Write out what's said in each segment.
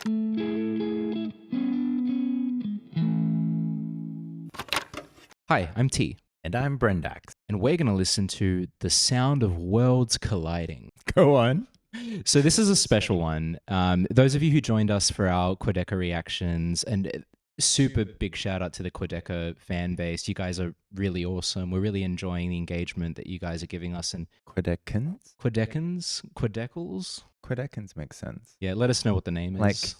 Hi, I'm T, And I'm Breandax. and we're going to listen to The Sound of Worlds Colliding. Go on. So this is a special one. Those of you who joined us for our Quadeca reactions, and super big shout out to the Quadeca fan base. You guys are really awesome. We're really enjoying the engagement that you guys are giving us. And Quadecans? Quadecals? Quadecans makes sense. Yeah, let us know what the name Like is.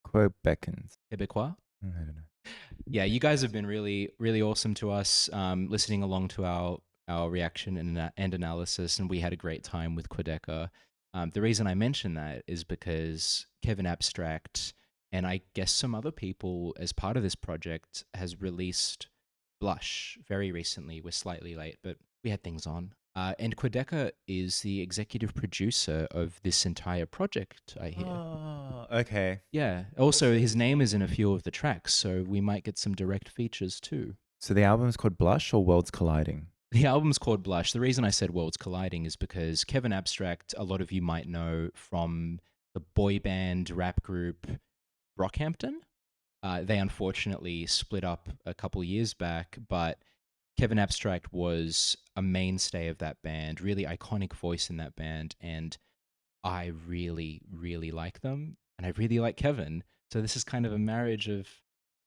Quebecans. Quebecois? I don't know. Yeah, you guys have been really, really awesome to us, listening along to our reaction and analysis, and we had a great time with Quadeca. The reason I mention that is because Kevin Abstract and I guess some other people as part of this project has released Blush very recently. We're slightly late, but we had things on. And Quadeca is the executive producer of this entire project, I hear. Oh, okay. Yeah. Also, his name is in a few of the tracks, so we might get some direct features too. So the album's called Blush or Worlds Colliding? The album's called Blush. The reason I said Worlds Colliding is because Kevin Abstract, a lot of you might know from the boy band rap group Brockhampton. They unfortunately split up a couple years back, but Kevin Abstract was a mainstay of that band, really iconic voice in that band, and I really, really like them, and I really like Kevin. So this is kind of a marriage of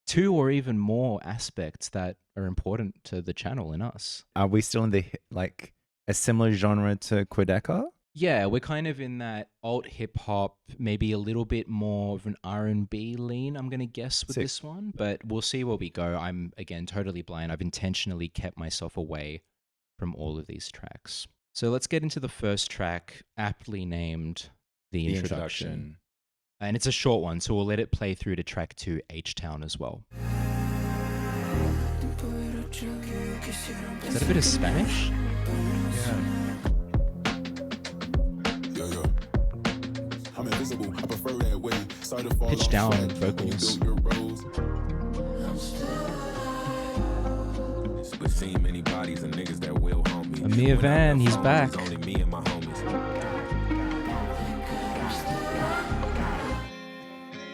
two or even more aspects that are important to the channel and us. Are we still in the, like, a similar genre to Quadeca? Yeah, we're kind of in that alt hip hop, maybe a little bit more of an R&B lean, I'm going to guess with Sick. this one, but we'll see where we go. I'm, again, totally blind. I've intentionally kept myself away from all of these tracks. So let's get into the first track, aptly named The Introduction. And it's a short one, so we'll let it play through to track 2, H-Town, as well. Is that a bit of Spanish? Yeah. Pitch down vocals. Amir Van, he's back.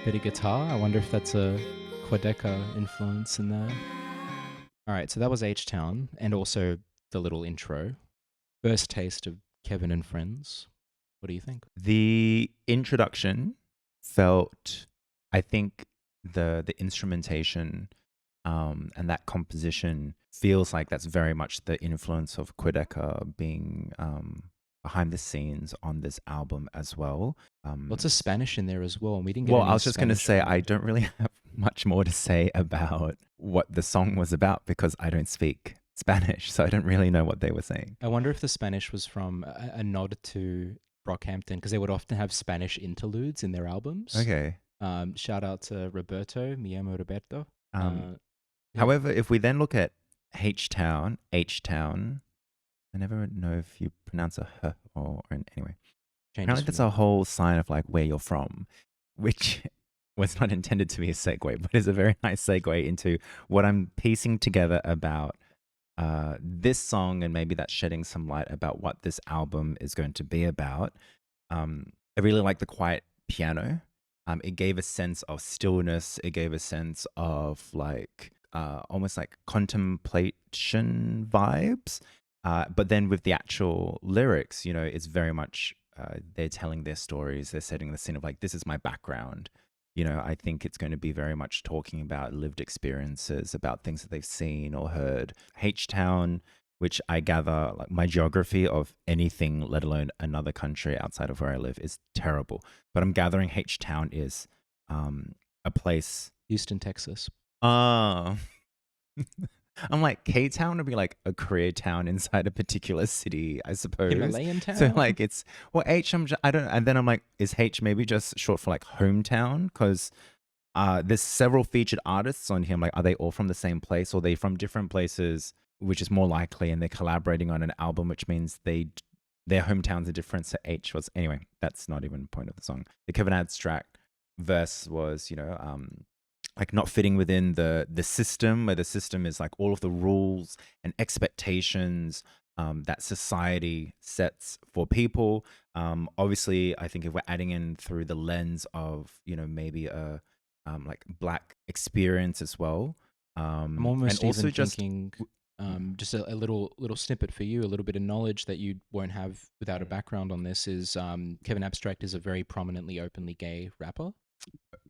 Bit of guitar. I wonder if that's a Quadeca influence in there. All right, so that was H-Town, and also the little intro. First taste of Kevin and Friends. What do you think? The introduction felt, I think, the instrumentation and that composition feels like that's very much the influence of Quadeca being behind the scenes on this album as well. Lots of Spanish in there as well. And we didn't get Well, any I was just going to Spanish say, I don't really have much more to say about what the song was about because I don't speak Spanish, so I don't really know what they were saying. I wonder if the Spanish was from a nod to Brockhampton, because they would often have Spanish interludes in their albums. Okay. Shout out to Roberto, mi amo Roberto. Yeah. However, if we then look at H-Town, I never know if you pronounce a h or an anyway. Apparently that's a whole sign of like where you're from, which was not intended to be a segue, but is a very nice segue into what I'm piecing together about this song, and maybe that's shedding some light about what this album is going to be about. I really like the quiet piano. It gave a sense of stillness. It gave a sense of like almost like contemplation vibes. But then with the actual lyrics, you know, it's very much they're telling their stories. They're setting the scene of like, this is my background. You know, I think it's going to be very much talking about lived experiences, about things that they've seen or heard. H-Town, which I gather, like my geography of anything, let alone another country outside of where I live, is terrible. But I'm gathering H-Town is a place. Houston, Texas. I'm like, K-Town would be like a career town inside a particular city, I suppose. Himalayan town? So like it's, well, H, I don't, and then I'm like, is H maybe just short for like hometown? Because there's several featured artists on here. I'm like, are they all from the same place, or are they from different places, which is more likely, and they're collaborating on an album, which means their hometowns are different. So H was, anyway, that's not even the point of the song. The Kevin Abstract verse was, you know, like not fitting within the system, where the system is like all of the rules and expectations that society sets for people. Obviously, I think if we're adding in through the lens of, maybe a like Black experience as well, I'm and almost also even just thinking just a little snippet for you, a little bit of knowledge that you won't have without a background on this is Kevin Abstract is a very prominently openly gay rapper.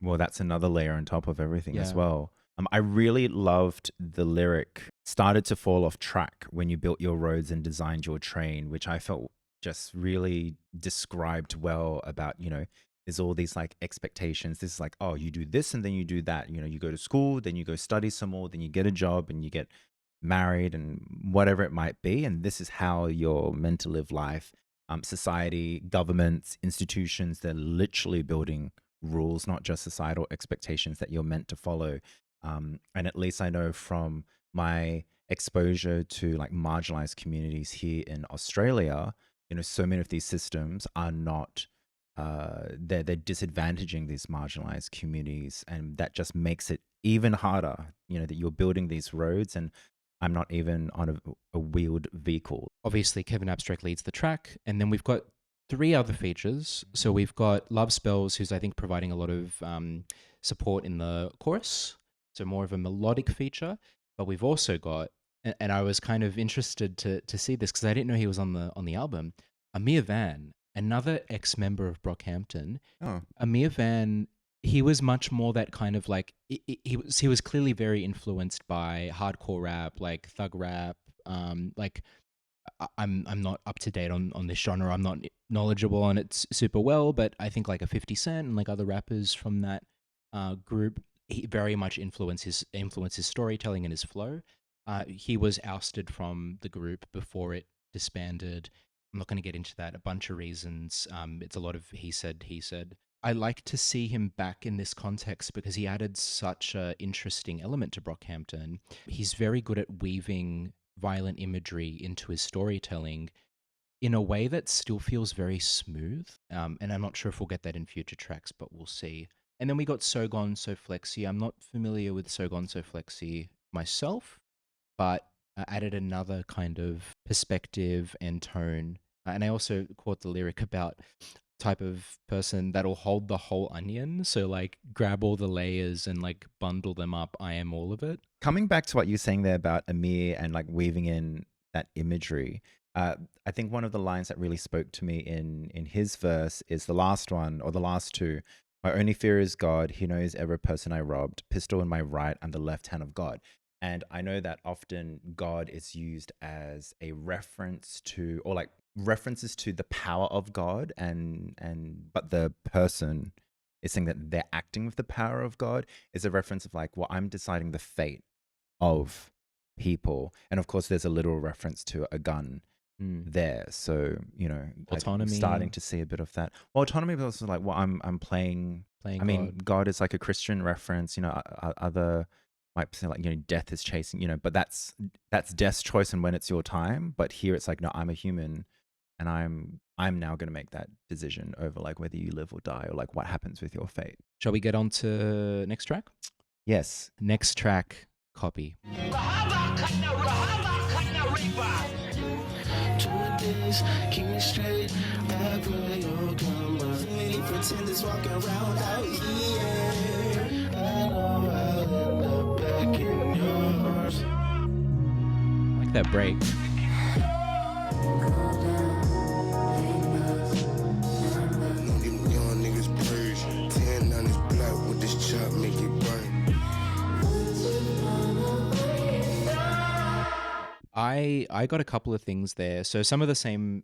well, that's another layer on top of everything as Yeah. well. I really loved the lyric "started to fall off track when you built your roads and designed your train," which I felt just really described well about, there's all these like expectations. This is like, oh, you do this and then you do that. You go to school, then you go study some more, then you get a job and you get married and whatever it might be. And this is how you're meant to live life. Society, governments, institutions, they're literally building rules, not just societal expectations that you're meant to follow. And at least I know from my exposure to like marginalized communities here in Australia, so many of these systems are not, they're disadvantaging these marginalized communities. And that just makes it even harder, that you're building these roads and I'm not even on a wheeled vehicle. Obviously, Kevin Abstract leads the track, and then we've got three other features. So we've got Love Spells, who's I think providing a lot of support in the chorus, so more of a melodic feature. But we've also got, and I was kind of interested to see this because I didn't know he was on the album. Amir Van, another ex-member of Brockhampton. Oh, Amir Van, he was much more that kind of like he was clearly very influenced by hardcore rap, like thug rap, like I'm not up to date on this genre. I'm not knowledgeable on it super well, but I think like a 50 Cent and like other rappers from that group, he very much influences storytelling and his flow. He was ousted from the group before it disbanded. I'm not going to get into that. A bunch of reasons. It's a lot of he said, he said. I like to see him back in this context because he added such an interesting element to Brockhampton. He's very good at weaving violent imagery into his storytelling in a way that still feels very smooth. And I'm not sure if we'll get that in future tracks, but we'll see. And then we got So Gone, So Flexy. I'm not familiar with So Gone, So Flexy myself, but added another kind of perspective and tone. And I also caught the lyric about type of person that'll hold the whole onion. So like grab all the layers and like bundle them up. I am all of it. coming back to what you're saying there about Amir and like weaving in that imagery, I think one of the lines that really spoke to me in his verse is the last one or the last two. My only fear is God. He knows every person I robbed. Pistol in my right and the left hand of God. And I know that often God is used as a reference to, or like references to the power of God, but the person is saying that they're acting with the power of God is a reference of like, well, I'm deciding the fate of people. And of course, there's a literal reference to a gun there. So, I'm starting Autonomy, to see a bit of that. Well, autonomy was also like, well, I'm playing. playing I mean, God. God is like a Christian reference. Other might say like, death is chasing. But that's death's choice and when it's your time. But here it's like, no, I'm a human, and I'm now going to make that decision over like whether you live or die or like what happens with your fate. Shall we get on to next track? Yes. Next track, Copy. Keep me straight, I pray you'll come. Many pretenders walking around out here. I know I'll end up back in yours. I like that break. Young niggas purge. 10 on his block with this chop, make it burn. I got a couple of things there. So some of the same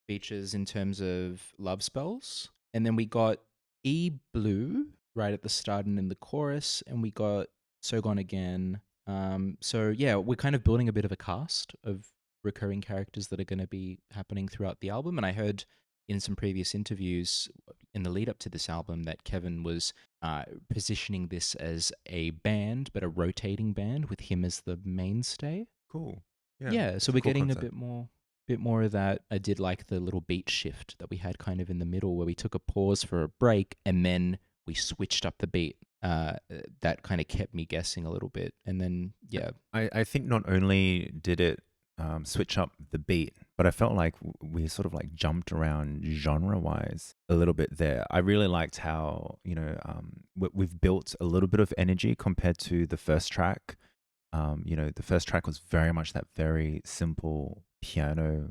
features in terms of love spells. And then we got E Blue right at the start and in the chorus, and we got So Gone Again. So yeah, we're kind of building a bit of a cast of recurring characters that are going to be happening throughout the album. And I heard in some previous interviews in the lead up to this album that Kevin was positioning this as a band, but a rotating band with him as the mainstay. Cool. Yeah, so we're getting a bit more of that. I did like the little beat shift that we had kind of in the middle where we took a pause for a break and then we switched up the beat. That kind of kept me guessing a little bit. And then, yeah. I think not only did it switch up the beat, but I felt like we sort of like jumped around genre-wise a little bit there. I really liked how, we've built a little bit of energy compared to the first track. The first track was very much that very simple piano,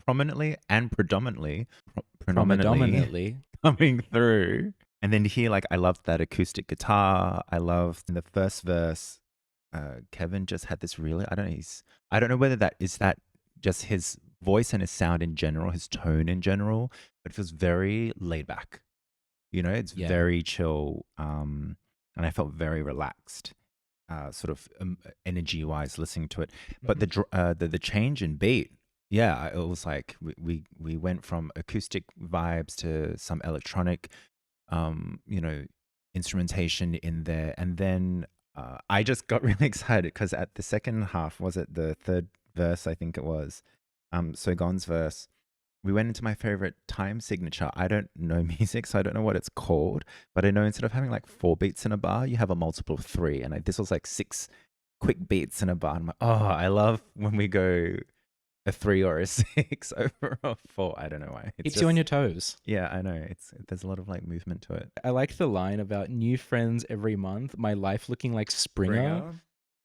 prominently and predominantly coming through. And then here, like, I loved that acoustic guitar. I loved in the first verse, Kevin just had this really, I don't know whether that is that just his voice and his sound in general, his tone in general, but it feels very laid back. It's very chill. And I felt very relaxed, sort of energy wise listening to it. But the change in beat, it was like we went from acoustic vibes to some electronic, instrumentation in there. And then I just got really excited because at the second half, was it the third verse? I think it was. So Gon's verse, we went into my favorite time signature. I don't know music, so I don't know what it's called, but I know instead of having like 4 beats in a bar, you have a multiple of 3. And this was like 6 quick beats in a bar. I'm like, oh, I love when we go a 3 or a 6 over a 4. I don't know why. Keeps you on your toes. Yeah, I know. There's a lot of like movement to it. I like the line about new friends every month, my life looking like Springer.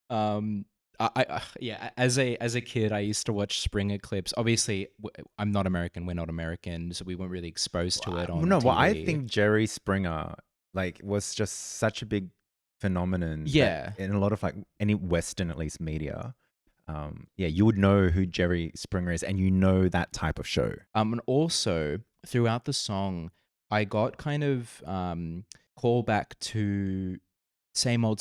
As a kid, I used to watch Springer clips. Obviously, I'm not American. We're not American, so we weren't really exposed to it on TV. Well, I think Jerry Springer was just such a big phenomenon. Yeah, in a lot of like any Western at least media. You would know who Jerry Springer is, and that type of show. And also throughout the song, I got kind of call back to same old,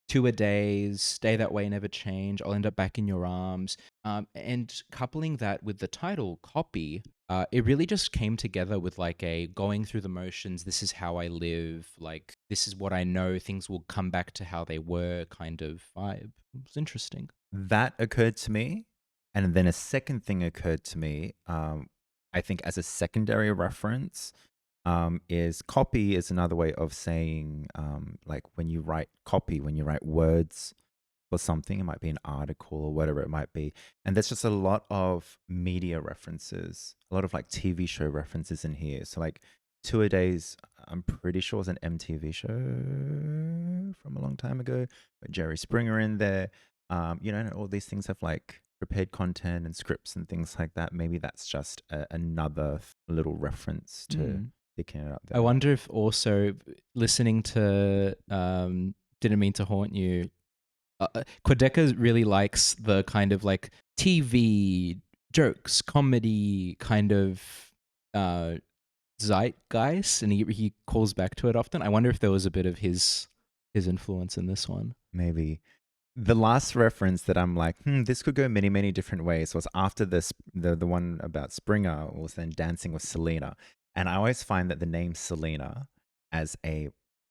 2-a-days, stay that way, never change, I'll end up back in your arms. And coupling that with the title, Copy, it really just came together with like a going through the motions, this is how I live, like this is what I know, things will come back to how they were kind of vibe. It was interesting. That occurred to me. And then a second thing occurred to me, I think as a secondary reference, is copy is another way of saying, like when you write words for something, it might be an article or whatever it might be. And there's just a lot of media references, a lot of like TV show references in here. So like 2-a-days, I'm pretty sure is an MTV show from a long time ago, but Jerry Springer in there. And all these things have like prepared content and scripts and things like that. Maybe that's just another little reference to picking it up there. I wonder if also listening to Didn't Mean to Haunt You, Quadeca really likes the kind of like TV jokes, comedy kind of zeitgeist, and he calls back to it often. I wonder if there was a bit of his influence in this one. Maybe. The last reference that I'm like, this could go many, many different ways was after this, the one about Springer was then Dancing with Selena. And I always find that the name Selena as a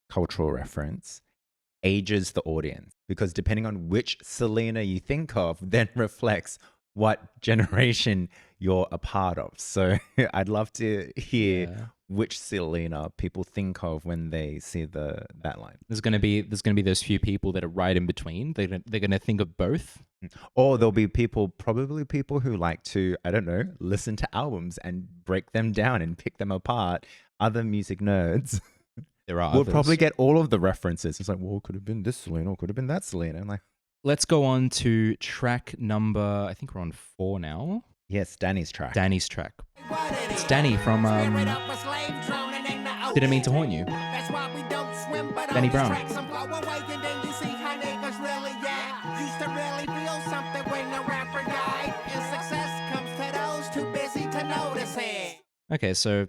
cultural reference ages the audience, because depending on which Selena you think of, then reflects what generation you're a part of. So I'd love to hear which Selena people think of when they see that line. There's gonna be those few people that are right in between. They're gonna think of both. Or there'll be probably people who like to, I don't know, listen to albums and break them down and pick them apart. Other music nerds. There are we'll others. Probably get all of the references. It's like, well, it could have been this Selena, or could have been that Selena. I'm like, let's go on to track number, I think we're on 4 now. Yes, Danny's track. It's Danny from Didn't Mean to Haunt You. Danny Brown. Okay, so,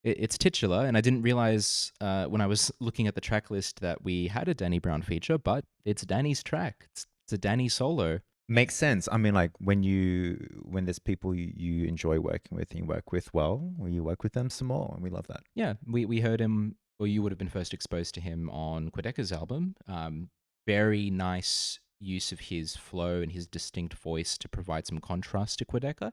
it's titular, and I didn't realize when I was looking at the track list that we had a Danny Brown feature, but it's Danny's track. It's a Danny solo. Makes sense. I mean, like when there's people you enjoy working with and you work with well, or you work with them some more, and we love that. Yeah, we heard him, or you would have been first exposed to him on Quadeca's album. Very nice use of his flow and his distinct voice to provide some contrast to Quadeca.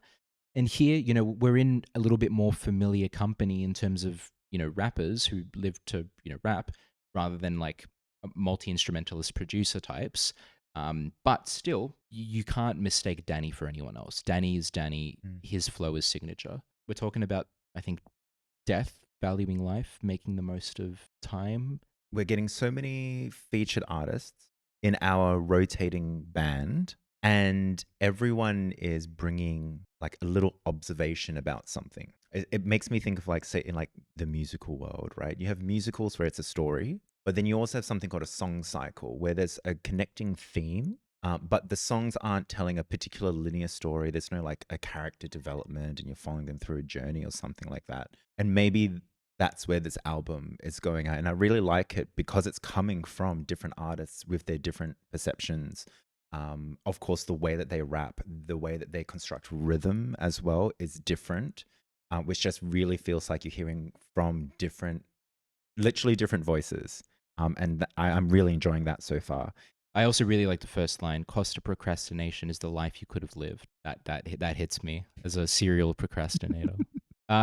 And here, we're in a little bit more familiar company in terms of, rappers who live to, rap rather than like multi-instrumentalist producer types. But still, you can't mistake Danny for anyone else. Danny is Danny. His flow is signature. We're talking about, I think, death, valuing life, making the most of time. We're getting so many featured artists in our rotating band, and everyone is bringing like a little observation about something. It makes me think of like, say, in like the musical world, right? You have musicals where it's a story, but then you also have something called a song cycle where there's a connecting theme, but the songs aren't telling a particular linear story. There's no like a character development and you're following them through a journey or something like that. And maybe that's where this album is going at. And I really like it because it's coming from different artists with their different perceptions. Of course, the way that they rap, the way that they construct rhythm as well is different, which just really feels like you're hearing from literally different voices. And I'm really enjoying that so far. I also really like the first line, cost of procrastination is the life you could have lived. That hits me as a serial procrastinator.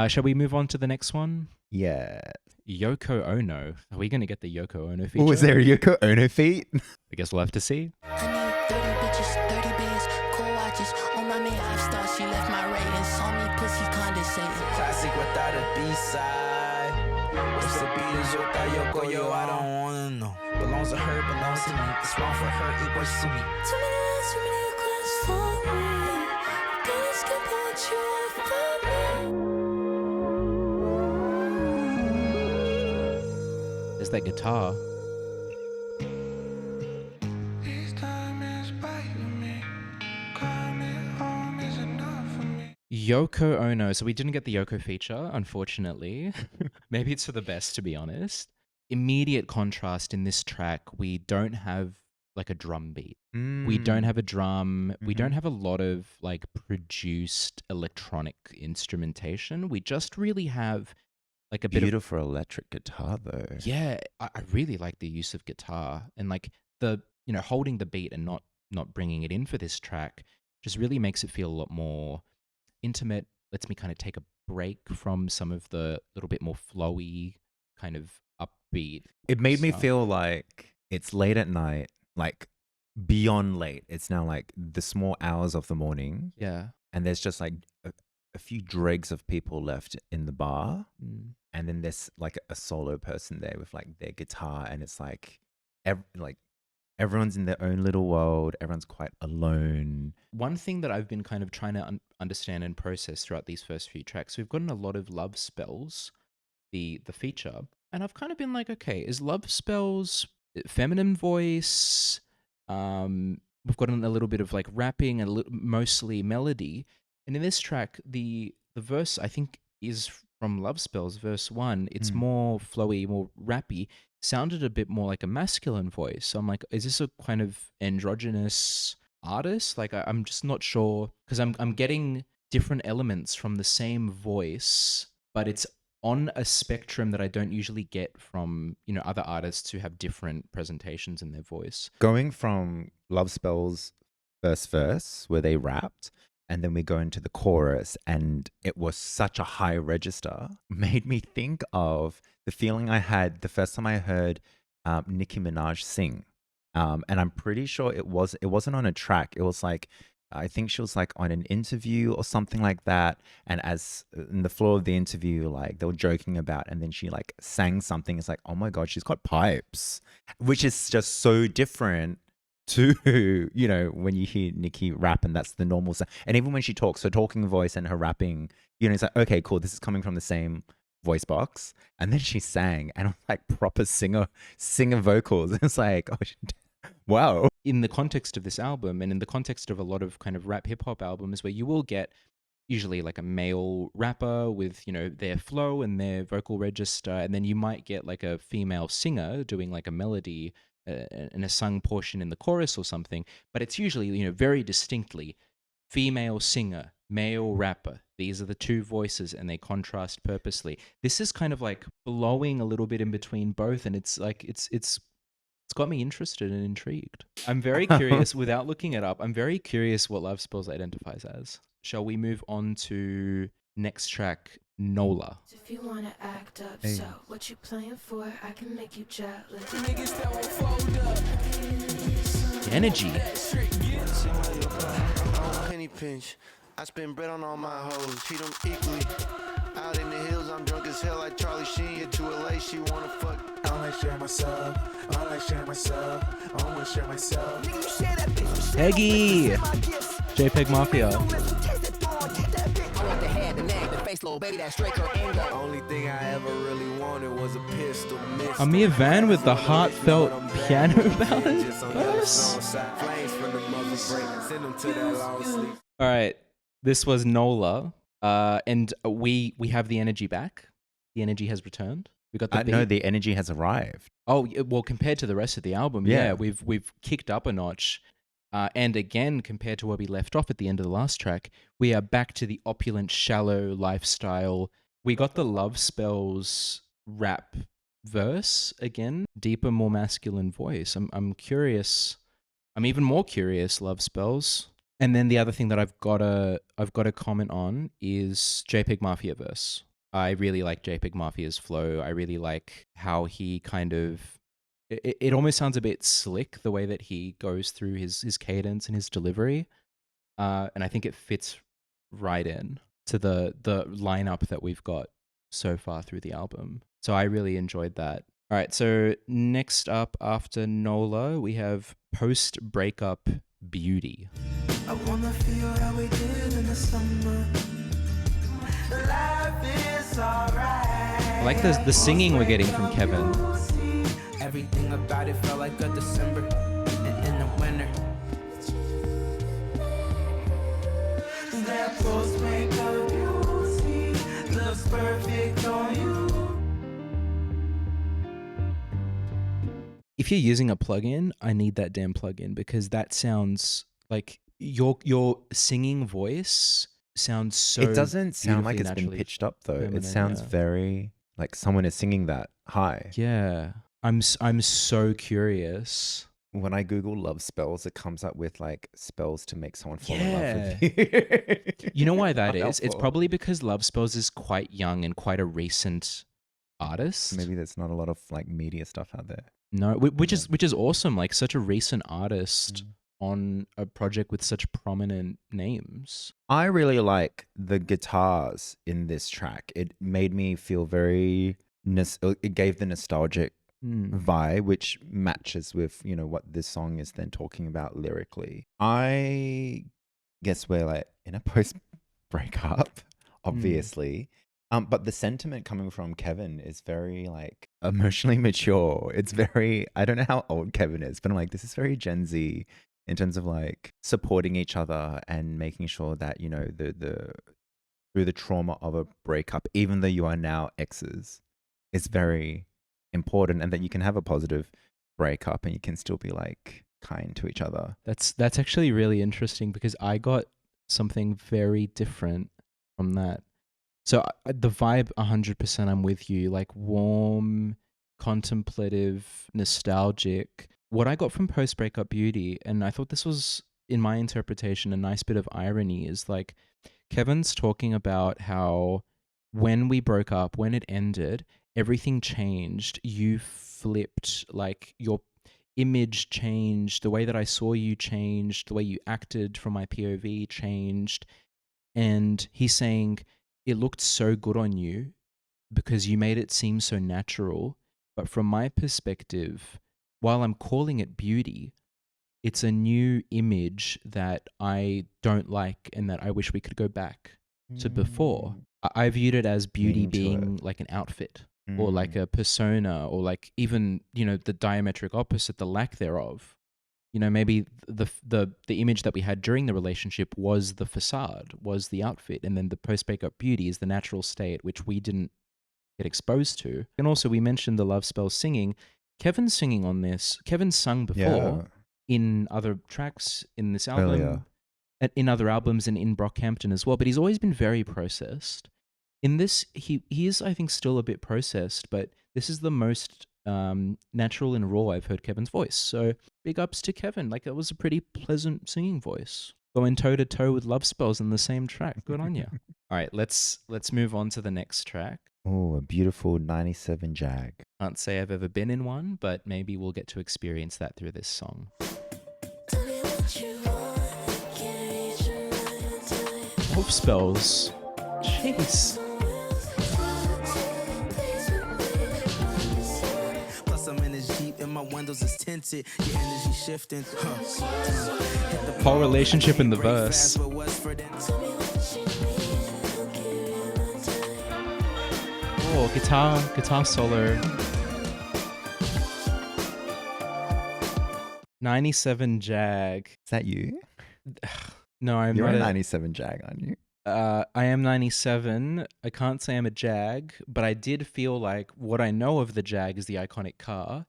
Shall we move on to the next one? Yeah. Yoko Ono. Are we going to get the Yoko Ono feature? Oh, is there a Yoko Ono feat? I guess we'll have to see. I need 30 bitches, 30 bands, cool watches. On my main life star, she left my ratings. Saw me pussy condescending. Classic without a B-side. What's the Beatles without Yoko? Yo, I don't wanna know. Belongs to her, belongs to me. It's wrong for her, it works to me. Too many requests for me. Gonna skip what you offer me. There's that guitar. Yoko Ono. So we didn't get the Yoko feature, unfortunately. Maybe it's for the best, to be honest. Immediate contrast in this track. We don't have like a drum beat. We don't have a drum. We don't have a lot of like produced electronic instrumentation. We just really have like a bit beautiful electric guitar though. Yeah, I really like the use of guitar and like the, holding the beat and not bringing it in for this track just really makes it feel a lot more intimate, lets me kind of take a break from some of the little bit more flowy kind of upbeat. It made me stuff. feel like it's late at night, like beyond late. It's now like the small hours of the morning. Yeah. And there's just like a few dregs of people left in the bar. And then there's like a solo person there with like their guitar, and it's like everyone's in their own little world. Everyone's quite alone. One thing that I've been kind of trying to understand and process throughout these first few tracks, we've gotten a lot of Love Spells, the feature, and I've kind of been like, okay, is Love Spells feminine voice? We've gotten a little bit of like rapping and mostly melody, and in this track, the verse I think is from Love Spells, verse 1. It's more flowy, more rappy. Sounded a bit more like a masculine voice. So I'm like, is this a kind of androgynous artist? Like, I'm just not sure, because I'm getting different elements from the same voice, but it's on a spectrum that I don't usually get from, other artists who have different presentations in their voice. Going from Love Spells first verse where they rapped, and then we go into the chorus, and it was such a high register, made me think of the feeling I had the first time I heard Nicki Minaj sing. And I'm pretty sure it wasn't on a track. It was like, I think she was like on an interview or something like that. And as in the floor of the interview, like they were joking about, and then she like sang something. It's like, oh my God, she's got pipes, which is just so different to, when you hear Nicki rap, and that's the normal sound. And even when she talks, her talking voice and her rapping, it's like, okay, cool, this is coming from the same voice box. And then she sang, and it was like proper singer vocals. It's like, oh, wow. In the context of this album, and in the context of a lot of kind of rap hip hop albums, where you will get usually like a male rapper with, their flow and their vocal register, and then you might get like a female singer doing like a melody and a sung portion in the chorus or something, but it's usually, very distinctly female singer, male rapper. These are the two voices, and they contrast purposely. This is kind of like blowing a little bit in between both, and it's like it's got me interested and intrigued. I'm very curious, without looking it up, I'm very curious what Love Spells identifies as. Shall we move on to next track, Nola? If you wanna act up, so what you playing for? I can make you jealous. Niggas that won't fold up. Energy. Penny pinch. I spend bread on all my hoes, treat them equally. Out in the hills, I'm drunk as hell like Charlie Sheen. Get to LA, she wanna fuck. I don't like sharing myself. I don't like sharing myself. I don't wanna share myself. Peggy. JPEG Mafia. Only thing I ever really wanted was a pistol. Amir Van with the heartfelt piano ballad verse. All right, this was Nola, and we have the energy back. The energy has returned. We got the beat. No, the energy has arrived. Oh well, compared to the rest of the album, yeah, we've kicked up a notch. And again, compared to where we left off at the end of the last track, we are back to the opulent, shallow lifestyle. We got the Love Spells rap verse again, deeper, more masculine voice. I'm curious. I'm even more curious. Love Spells. And then the other thing that I've got to comment on is JPEG Mafia verse. I really like JPEG Mafia's flow. I really like how he kind of. It almost sounds a bit slick the way that he goes through his cadence and his delivery, and I think it fits right in to the lineup that we've got so far through the album. So I really enjoyed that. All right, so next up after Nola, we have Post Breakup Beauty. I wanna feel how we did in the summer. Life is alright. I like the singing we're getting from Kevin. Everything about it felt like a December and in the winter. That post makeup beauty looks perfect on you. If you're using a plugin, I need that damn plugin because that sounds like your singing voice sounds so. It doesn't sound like it's been naturally pitched up though. feminine, It sounds very like someone is singing that high. Yeah. I'm so curious. When I Google love spells, it comes up with like spells to make someone fall in love with you. You know why that Not is? It's helpful. probably because Love Spells is quite young and quite a recent artist. Maybe there's not a lot of like media stuff out there. No, which is awesome. Like such a recent artist on a project with such prominent names. I really like the guitars in this track. It made me feel very. It gave the nostalgic vibe, which matches with what this song is then talking about lyrically. I guess we're like in a post breakup, obviously, but the sentiment coming from Kevin is very like emotionally mature. It's very, I don't know how old Kevin is, but I'm like, this is very Gen Z in terms of like supporting each other and making sure that the through the trauma of a breakup, even though you are now exes, is very important, and that you can have a positive breakup and you can still be like kind to each other. That's actually really interesting because I got something very different from that. So the vibe 100%, I'm with you, like warm, contemplative, nostalgic. What I got from Post Breakup Beauty, and I thought this was, in my interpretation, a nice bit of irony, is like Kevin's talking about how when we broke up, when it ended, everything changed. You flipped, like your image changed, the way that I saw you changed, the way you acted from my POV changed. And he's saying it looked so good on you because you made it seem so natural. But from my perspective, while I'm calling it beauty, it's a new image that I don't like and that I wish we could go back to before. I viewed it as beauty being like an outfit or like a persona or like even, the diametric opposite, the lack thereof. Maybe the image that we had during the relationship was the facade, was the outfit. And then the post-breakup beauty is the natural state, which we didn't get exposed to. And also we mentioned the Love Spell singing. Kevin's singing on this. Kevin's sung before in other tracks in this album. Earlier. In other albums and in Brockhampton as well, but he's always been very processed. In this, he is, I think, still a bit processed, but this is the most natural and raw I've heard Kevin's voice. So big ups to Kevin. Like, it was a pretty pleasant singing voice. Going toe to toe with Love Spells in the same track. Good on you. All right, let's move on to the next track. Oh, a beautiful 97 Jag. Can't say I've ever been in one, but maybe we'll get to experience that through this song. Love spells. Jeez. Plus I'm in this Jeep and my windows is tinted. Your energy shifting. Whole relationship in the verse. Oh, guitar solo. 97 Jag. Is that you? No, I'm You're not a 97 Jag, aren't you? I am 97. I can't say I'm a Jag, but I did feel like what I know of the Jag is the iconic car.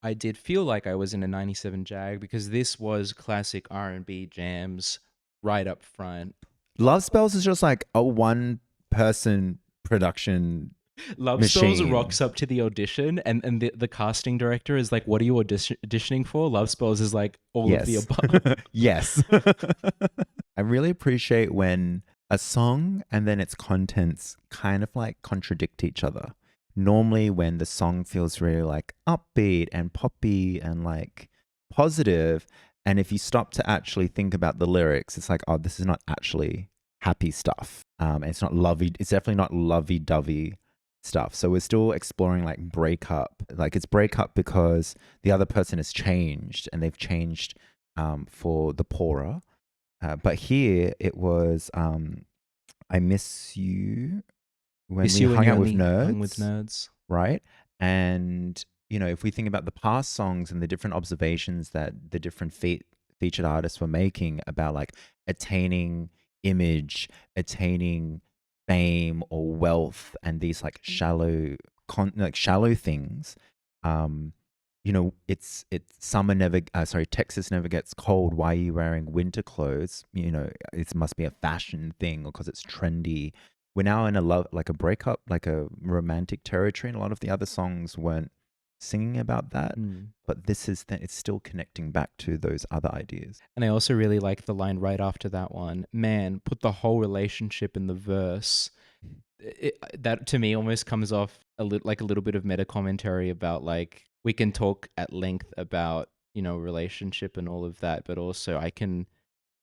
I did feel like I was in a 97 Jag because this was classic R&B jams right up front. Love Spells is just like a one-person production Love machine. Spells rocks up to the audition and the casting director is like, what are you auditioning for? Love Spells is like all of the above. Yes. I really appreciate when a song and then its contents kind of like contradict each other. Normally when the song feels really like upbeat and poppy and like positive, and if you stop to actually think about the lyrics, it's like, oh, this is not actually happy stuff. It's not lovey. It's definitely not lovey-dovey stuff. So we're still exploring like breakup. Like it's breakup because the other person has changed and they've changed for the poorer. But here it was, I miss you when we hung out with nerds. Right? And, you know, if we think about the past songs and the different observations that the different featured artists were making about like attaining image, attaining fame or wealth and these like shallow things, you know, it's Texas never gets cold. Why are you wearing winter clothes? You know, it must be a fashion thing or because it's trendy. We're now in a breakup, like a romantic territory. And a lot of the other songs weren't singing about that. But it's still connecting back to those other ideas. And I also really like the line right after that one. Man, put the whole relationship in the verse. That to me almost comes off like a little bit of meta commentary about like, we can talk at length about, you know, relationship and all of that, but also I can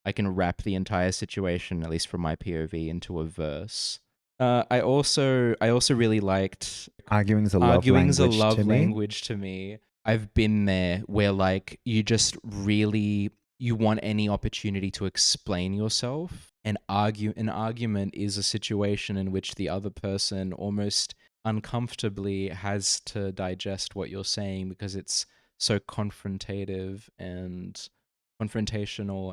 wrap the entire situation, at least from my POV, into a verse. I also really liked Arguing's a love language to me. I've been there where like you just really you want any opportunity to explain yourself, and an argument is a situation in which the other person almost uncomfortably has to digest what you're saying because it's so confrontational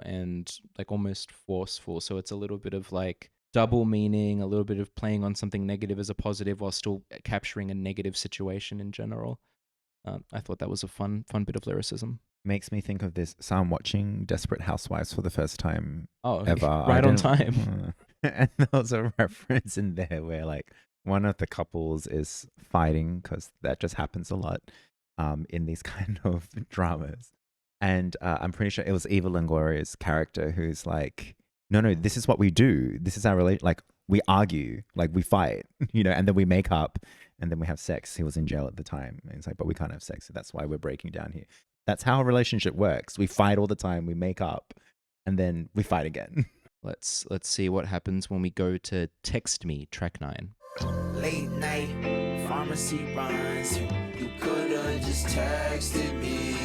and like almost forceful. So it's a little bit of like double meaning, a little bit of playing on something negative as a positive while still capturing a negative situation in general. I thought that was a fun bit of lyricism. Makes me think of this. So I'm watching Desperate Housewives for the first time ever. Right on time. And there was a reference in there where like one of the couples is fighting because that just happens a lot in these kind of dramas. And I'm pretty sure it was Eva Longoria's character who's like, no, this is what we do. This is our relation. Like we argue, like we fight, you know, and then we make up and then we have sex. He was in jail at the time. And it's like, but we can't have sex. So that's why we're breaking down here. That's how a relationship works. We fight all the time. We make up and then we fight again. Let's see what happens when we go to Text Me, track 9. Late night pharmacy runs. You could've just texted me.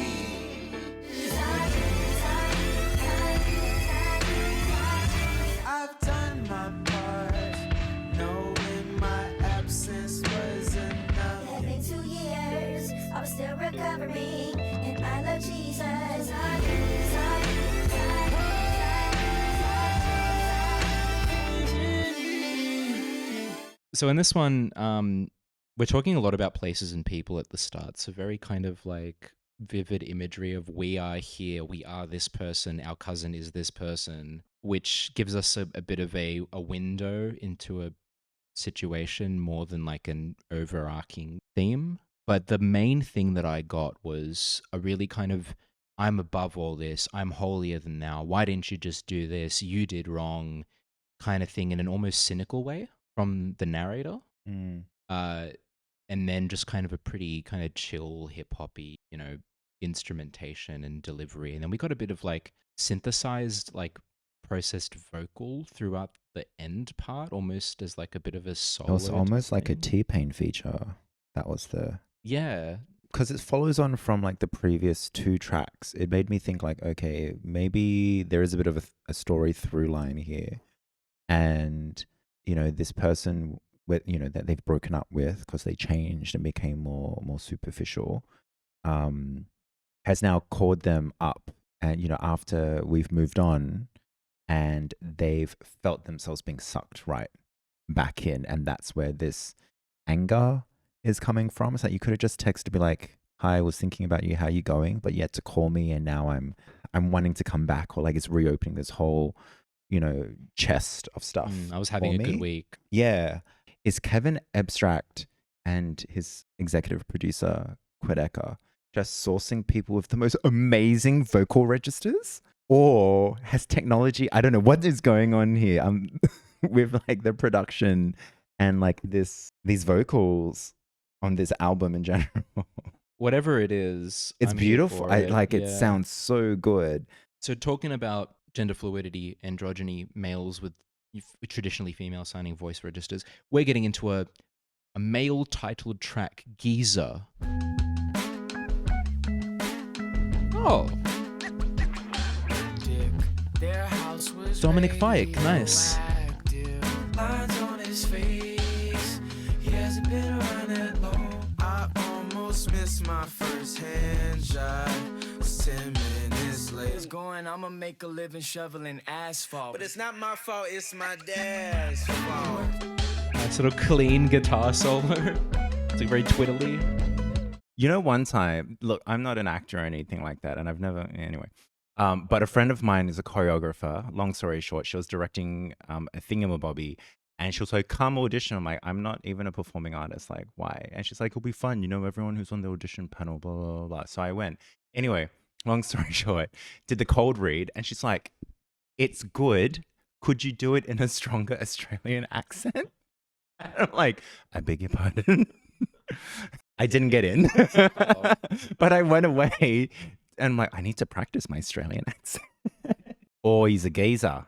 I've done my part, knowing my absence was enough. It's been 2 years, I'm still recovering, and I love Jesus. So in this one, we're talking a lot about places and people at the start. So very kind of like vivid imagery of we are here, we are this person, our cousin is this person, which gives us a bit of a window into a situation more than like an overarching theme. But the main thing that I got was a really kind of, I'm above all this, I'm holier than thou, why didn't you just do this, you did wrong, kind of thing in an almost cynical way from the narrator. And then just kind of a pretty kind of chill hip-hoppy, you know, instrumentation and delivery. And then we got a bit of like synthesized like processed vocal throughout the end part, almost as like a bit of a solo. It was almost like a thing. T-Pain feature. That was Yeah. because it follows on from like the previous 2 tracks. It made me think like, okay, maybe there is a bit of a story through line here, and this person that they've broken up with because they changed and became more superficial, has now called them up, and after we've moved on, and they've felt themselves being sucked right back in, and that's where this anger is coming from. It's like you could have just texted to be like, hi, I was thinking about you, how you going, but you had to call me, and now I'm wanting to come back, or like it's reopening this whole chest of stuff. I was having a good week. Yeah. Is Kevin Abstract and his executive producer Quadeca just sourcing people with the most amazing vocal registers, or has technology, I don't know what is going on here with like the production and like these vocals on this album in general? Whatever it is, it's I'm beautiful. It Yeah. sounds so good. So talking about gender fluidity, androgyny, males with traditionally female sounding voice registers, we're getting into a male titled track, Geezer. Oh. Dominic Fike, nice. Lines on his face. He hasn't been around that long. I almost missed my first hand job. Was 10 minutes late. It's going, I'ma make a living shoveling asphalt. But it's not my fault, it's my dad's fault. Nice little clean guitar solo. It's like very twiddly. One time, look, I'm not an actor or anything like that, and I've never, anyway. But a friend of mine is a choreographer. Long story short, she was directing a thingamabobby, and she was like, come audition. I'm like, I'm not even a performing artist. Like, why? And she's like, it'll be fun. Everyone who's on the audition panel, blah, blah, blah, blah. So I went. Anyway, long story short, did the cold read, and she's like, it's good. Could you do it in a stronger Australian accent? And I'm like, I beg your pardon. I didn't get in, but I went away. And I'm like, I need to practice my Australian accent. Or he's a geezer.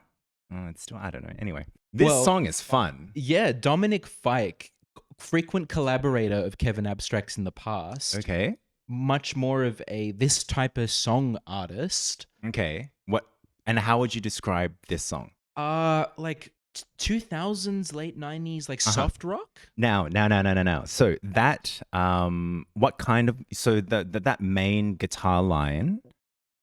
Oh, it's still, I don't know. Anyway, this song is fun. Yeah, Dominic Fike, frequent collaborator of Kevin Abstract's in the past. Okay. Much more of this type of song artist. Okay. And how would you describe this song? Like 2000s, late 90s, like soft rock? No. So that, what kind of, so that main guitar line,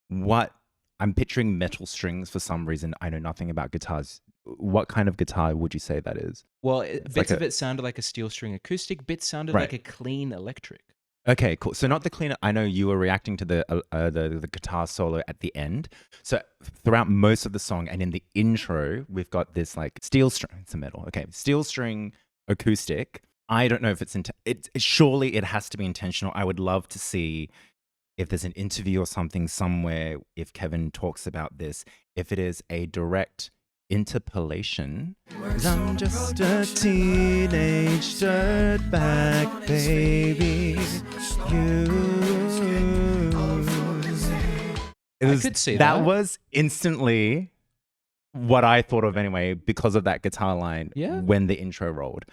I'm picturing metal strings for some reason. I know nothing about guitars. What kind of guitar would you say that is? Well, bits of it sounded like a steel string acoustic, bits sounded like a clean electric. Okay, cool. So not the cleaner. I know you were reacting to the guitar solo at the end. So throughout most of the song and in the intro, we've got this like steel string. It's a metal. Okay, steel string acoustic. I don't know if it's surely it has to be intentional. I would love to see if there's an interview or something somewhere, if Kevin talks about this, if it is a direct interpolation. 'Cause I'm just a teenage dirtbag, baby. I could see that was instantly what I thought of anyway, because of that guitar line when the intro rolled.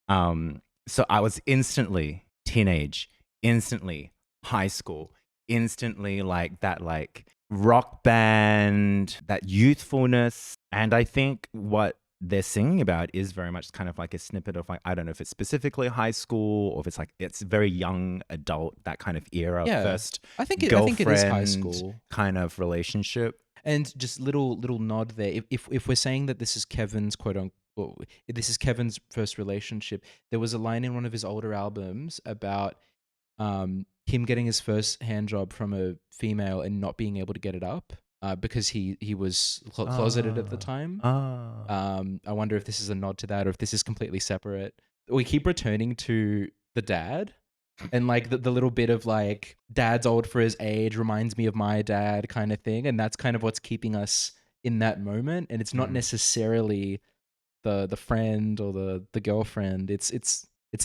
So I was instantly teenage, instantly high school, instantly like that like rock band, that youthfulness. And I think what they're singing about is very much kind of like a snippet of like, I don't know if it's specifically high school or if it's like, it's very young adult, that kind of era. First I think it is high school kind of relationship. And just little nod there. If we're saying that this is Kevin's quote unquote, this is Kevin's first relationship, there was a line in one of his older albums about him getting his first hand job from a female and not being able to get it up because he was closeted at the time. I wonder if this is a nod to that or if this is completely separate. We keep returning to the dad. And like the little bit of like, dad's old for his age, reminds me of my dad kind of thing. And that's kind of what's keeping us in that moment. And it's not necessarily the friend or the girlfriend. It's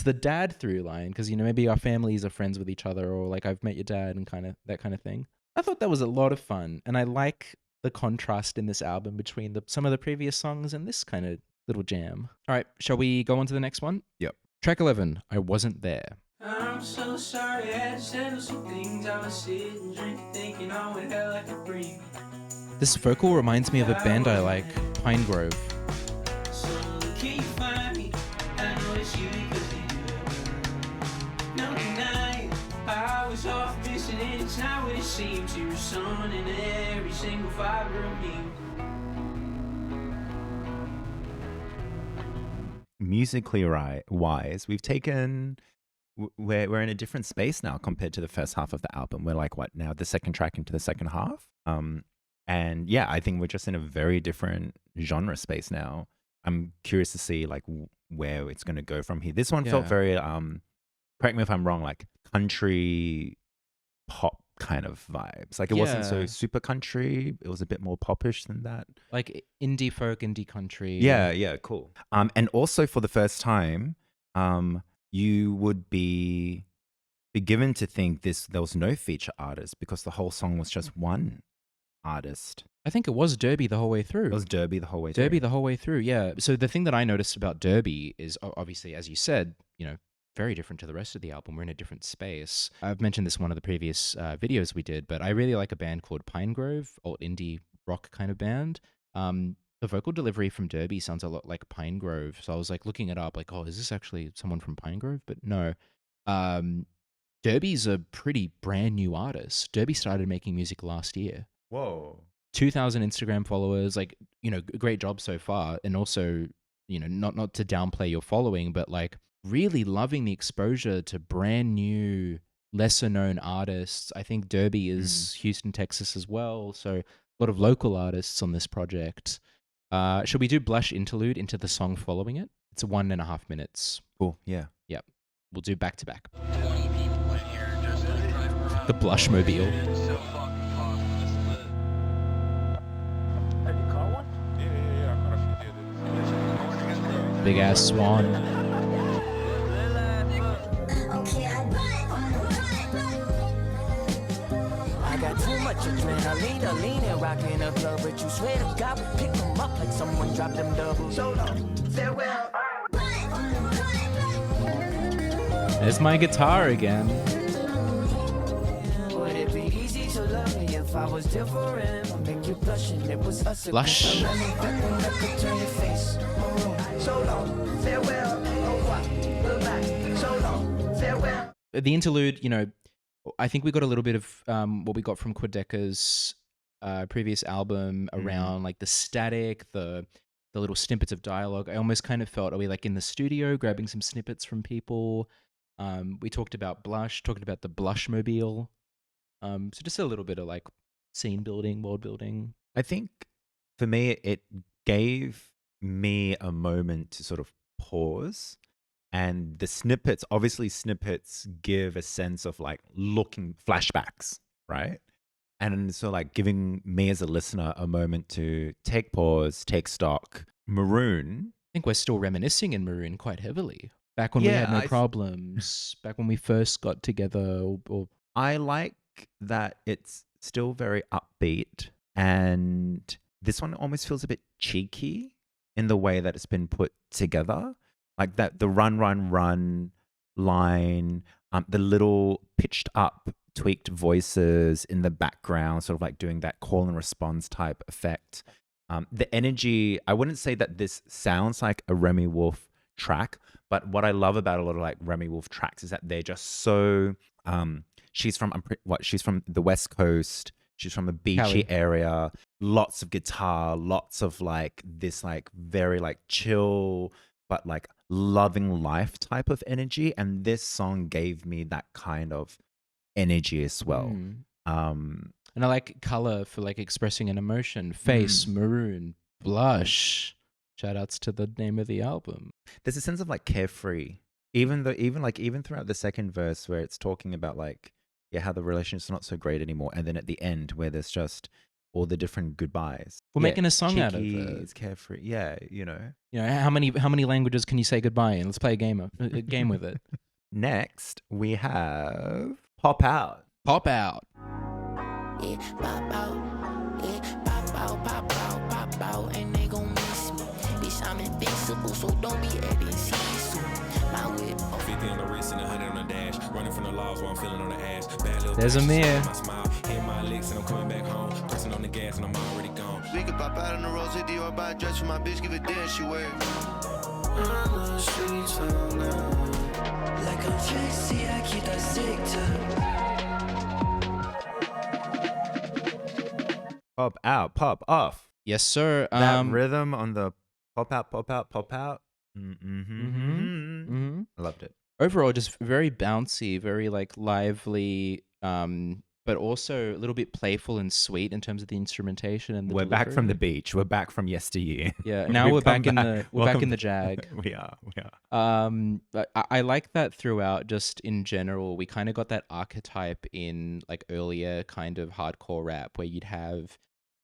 the dad through line. Because, maybe our families are friends with each other or like I've met your dad and kind of that kind of thing. I thought that was a lot of fun. And I like the contrast in this album between some of the previous songs and this kind of little jam. All right, shall we go on to the next one? Yep. Track 11, I Wasn't There. I'm so sorry, I had to settle some things. I was sitting, drinking, thinking on what hell I could bring. This vocal reminds me of a band I like, Pine Grove. So can you find me? I know it's you because of you. No denying, I was off missing it. It's not what it seems. You're sun in every single fiber of me. Musically wise, we've taken... We're in a different space now compared to the first half of the album. We're like, what, now the second track into the second half? And yeah, I think we're just in a very different genre space now. I'm curious to see like where it's going to go from here. This one felt very, correct me if I'm wrong, like country pop kind of vibes. Like it wasn't so super country. It was a bit more popish than that. Like indie folk, indie country. Yeah, cool. And also for the first time, you would be given to think there was no feature artist because the whole song was just one artist. I think it was Derby the whole way through. It was Derby the whole way through. Derby the whole way through, yeah. So the thing that I noticed about Derby is obviously, as you said, very different to the rest of the album. We're in a different space. I've mentioned this in one of the previous videos we did, but I really like a band called Pine Grove, alt indie rock kind of band. The vocal delivery from Derby sounds a lot like Pine Grove. So I was like looking it up, like, oh, is this actually someone from Pine Grove? But no. Derby's a pretty brand new artist. Derby started making music last year. Whoa. 2,000 Instagram followers, like, great job so far. And also, not to downplay your following, but like really loving the exposure to brand new, lesser known artists. I think Derby is Houston, Texas as well. So a lot of local artists on this project. Should we do Blush Interlude into the song following it? It's 1.5 minutes. Cool, yeah. Yep. We'll do back to back. The Blush Mobile. Big ass swan. I got too much adrenaline, leaning, rocking a club, but you swear to God we pick them up like someone dropped them doubles. So long, farewell. There's my guitar again. Would it be easy to love me if I was different? I'll make you blush and it was us. Blush. So long, farewell. Oh, what? Goodbye. So long, farewell. The interlude, I think we got a little bit of what we got from Quadeca's previous album around like the static, the little snippets of dialogue. I almost kind of felt, are we like in the studio grabbing some snippets from people? We talked about Blush, talked about the Blush Mobile. So just a little bit of like scene building, world building. I think for me, it gave me a moment to sort of pause. And the snippets give a sense of like looking flashbacks, right? And so like giving me as a listener a moment to take pause, take stock. Maroon. I think we're still reminiscing in Maroon quite heavily. Back when we had no problems, back when we first got together. Or I like that it's still very upbeat. And this one almost feels a bit cheeky in the way that it's been put together. Like that, the run line, the little pitched up, tweaked voices in the background, sort of like doing that call and response type effect. The energy, I wouldn't say that this sounds like a Remy Wolf track, but what I love about a lot of like Remy Wolf tracks is that they're just so, she's from the West Coast. She's from a beachy area, lots of guitar, lots of like this like very like chill, but like loving life type of energy. And this song gave me that kind of energy as well. And I like color for like expressing an emotion. Face, Maroon, Blush. Shout outs to the name of the album. There's a sense of like carefree, even throughout the second verse where it's talking about like, how the relationship's not so great anymore. And then at the end where there's just all the different goodbyes. We're making a song cheeky, out of it. It's carefree. Yeah, how many languages can you say goodbye in? Let's play a game with it. Next, we have Pop Out. Pop Out. Yeah, pop out. Yeah, pop pop out, and they gon' miss me. Bitch, I'm invincible, so don't be acting see-through. My whip, 50 on the wrist and 100 on the dash. Running from the laws while I'm feeling on the ass. Bad little There's thing, Amir. my smile, hit my licks and I'm coming back home. Pressing on the gas and I'm already gone. We could pop out on the road, hit Dior, buy a dress for my bitch, give a damn she wear. I'm the streets all now. like I'm Tracy, I keep that sick Pop out, pop off. Yes, sir. That rhythm on the pop out, pop out, pop out. I loved it. Overall, just very bouncy, very like lively, but also a little bit playful and sweet in terms of the instrumentation and the We're back from the delivery. beach. We're back from yesteryear. Yeah, now We've we're back come in the Welcome- in the Jag. We are. But I like that throughout. Just in general, we kind of got that archetype in like earlier kind of hardcore rap, where you'd have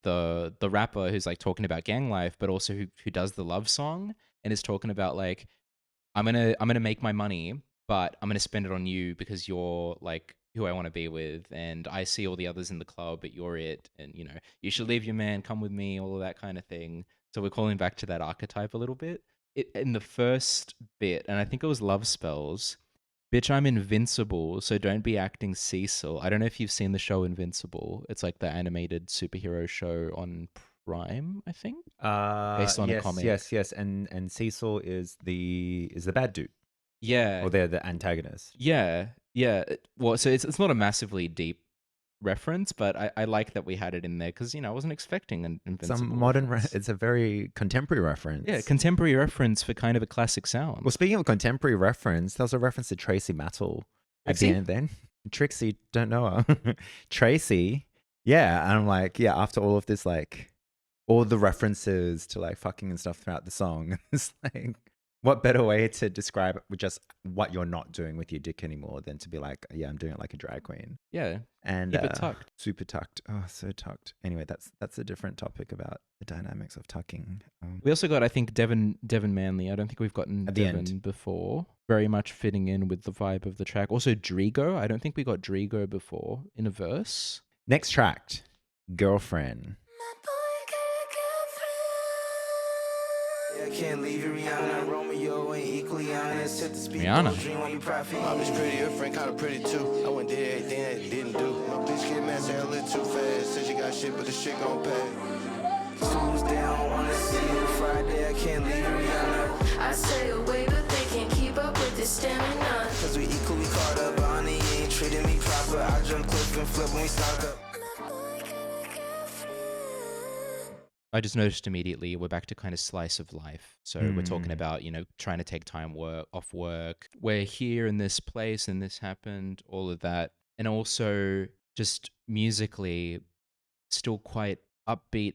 the rapper who's like talking about gang life, but also who does the love song and is talking about like I'm gonna make my money, but I'm gonna spend it on you because you're like who I want to be with, and I see all the others in the club, but you're it, and you know you should leave your man, come with me, all of that kind of thing. So we're calling back to that archetype a little bit. In the first bit, and I think it was Love Spells. Bitch, I'm invincible, so don't be acting Cecil. I don't know if you've seen the show Invincible. It's like the animated superhero show on Prime, I think. Based on a yes, comic. Yes. And Cecil is the bad dude, Yeah. or they're the antagonist. Yeah. Well, so it's not a massively deep reference, but I like that we had it in there because, I wasn't expecting an Invincible Some modern. reference. It's a very contemporary reference. Yeah, contemporary reference for kind of a classic sound. Well, speaking of contemporary reference, there was a reference to Tracy Mattel at the Trixie? end. Then Trixie, don't know her. Tracy, yeah, and I'm like, yeah. After all of this, like, all the references to like fucking and stuff throughout the song, it's like, what better way to describe it with just what you're not doing with your dick anymore than to be like, yeah, I'm doing it like a drag queen. Yeah. And Keep it tucked. super tucked. Oh, so tucked. Anyway, that's a different topic about the dynamics of tucking. We also got, I think, Devin Manley. I don't think we've gotten At the Devin end. before. Very much fitting in with the vibe of the track. Also, Drigo. I don't think we got Drigo before in a verse. Next track, Girlfriend. I can't leave you, Rihanna. Romeo ain't equally honest. Set the speed, Rihanna. dream when you profit. My bitch pretty, her friend kinda pretty too. I went did everything that didn't do. My bitch get mad, say a little too fast. Said she got shit, but the shit gon' pay. Tuesday, I don't wanna see you. Friday, I can't leave you, Rihanna. I stay away, but they can't keep up with this stamina. Cause we equally caught up, honey, you ain't treating me proper. I jump cliff and flip when we stock up. I just noticed immediately we're back to kind of slice of life. So we're talking about, trying to take time off work. We're here in this place and this happened, all of that. And also just musically still quite upbeat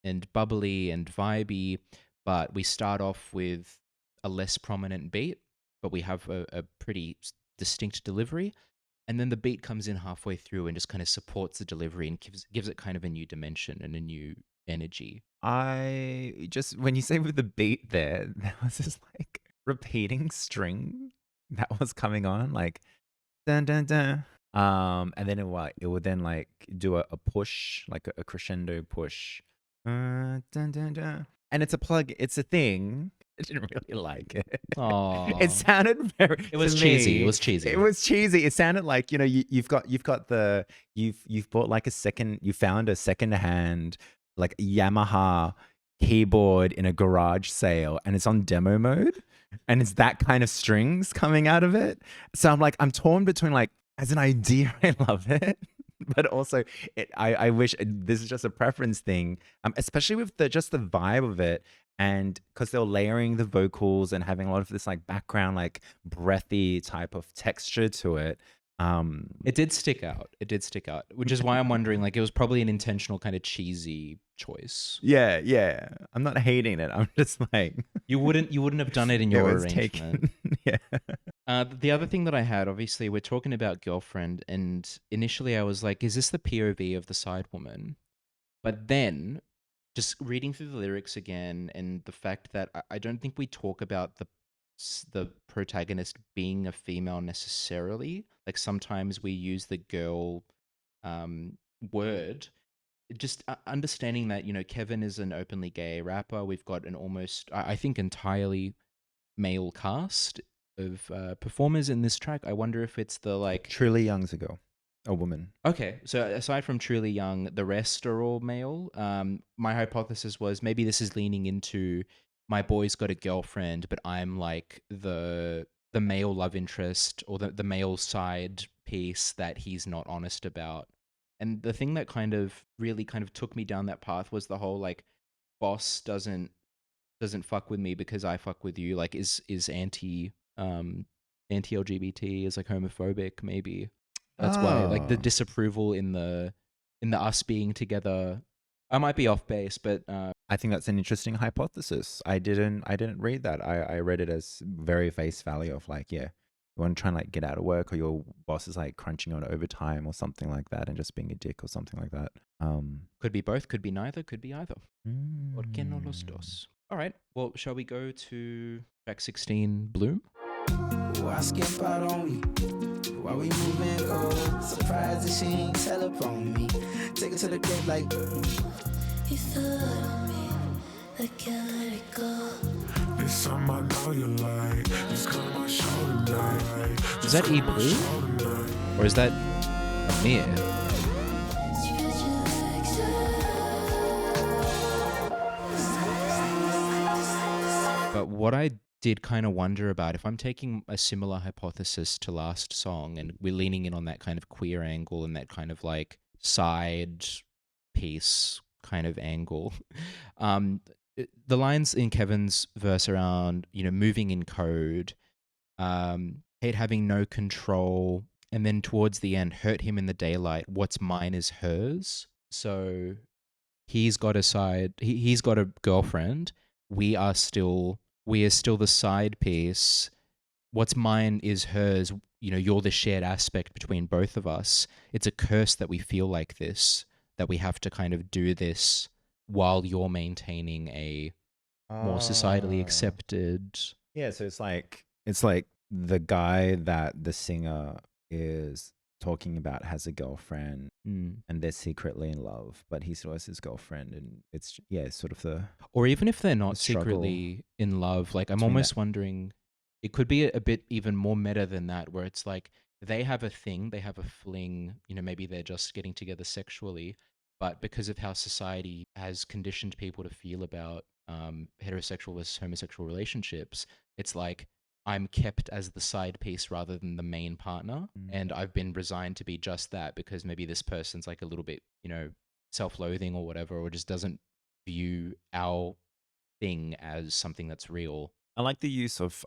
and bubbly and vibey, but we start off with a less prominent beat, but we have a pretty distinct delivery. And then the beat comes in halfway through and just kind of supports the delivery and gives it kind of a new dimension and a new energy. I just, when you say with the beat there, there was this like repeating string that was coming on, like dun dun dun. And then it would then like do a push, like a crescendo push. Dun dun dun. And it's a thing. I didn't really like it. Oh, It sounded very. It was to cheesy. me, It was cheesy. It was cheesy. It sounded like you've bought like you found a secondhand like Yamaha keyboard in a garage sale and it's on demo mode and it's that kind of strings coming out of it. So I'm torn between like, as an idea, I love it, but also I wish this is just a preference thing, especially with just the vibe of it. And because they're layering the vocals and having a lot of this like background, like breathy type of texture to it. It did stick out. Which is why I'm wondering, like, it was probably an intentional kind of cheesy choice. Yeah. I'm not hating it. I'm just like, You wouldn't have done it in it your was arrangement. taken. Yeah. The other thing that I had, obviously, we're talking about Girlfriend, and initially I was like, is this the POV of the side woman? But then, just reading through the lyrics again, and the fact that I don't think we talk about the protagonist being a female necessarily. Like sometimes we use the girl word, just understanding that, Kevin is an openly gay rapper. We've got an almost, I think, entirely male cast of performers in this track. I wonder if it's the like. Truly Young's a woman. Okay, so aside from Truly Young, the rest are all male. My hypothesis was maybe this is leaning into my boy's got a girlfriend, but I'm like the male love interest or the male side piece that he's not honest about. And the thing that really took me down that path was the whole like boss doesn't fuck with me because I fuck with you, like is anti LGBT, is like homophobic maybe. That's why like the disapproval in the us being together. I might be off base, but I think that's an interesting hypothesis. I didn't read that. I read it as very face value of like, yeah, you want to try and like get out of work, or your boss is like crunching on overtime or something like that, and just being a dick or something like that. Could be both, could be neither, could be either. ¿Por qué no los dos? All right. Well, shall we go to track 16, Bloom? I skip out on me while we moving cold. Surprised that she ain't tell up on me. Take it to the grave like. You thought of me like I let it go. There's something I know you like. Just come on my shoulder tonight. Is that E Blue? Or is that Amir? But what I did kind of wonder about, if I'm taking a similar hypothesis to last song and we're leaning in on that kind of queer angle and that kind of like side piece kind of angle, the lines in Kevin's verse around, moving in code, hate having no control, and then towards the end, hurt him in the daylight, what's mine is hers. So he's got a side, he's got a girlfriend, we are still the side piece. What's mine is hers. You're the shared aspect between both of us. It's a curse that we feel like this, that we have to kind of do this while you're maintaining a more societally accepted. Yeah, so it's like the guy that the singer is talking about has a girlfriend and they're secretly in love, but he still has his girlfriend, and it's sort of the. Or even if they're not secretly in love, like I'm almost wondering, it could be a bit even more meta than that, where it's like they have a thing, they have a fling, maybe they're just getting together sexually, but because of how society has conditioned people to feel about heterosexual versus homosexual relationships, it's like I'm kept as the side piece rather than the main partner. And I've been resigned to be just that because maybe this person's like a little bit, self-loathing or whatever, or just doesn't view our thing as something that's real. I like the use of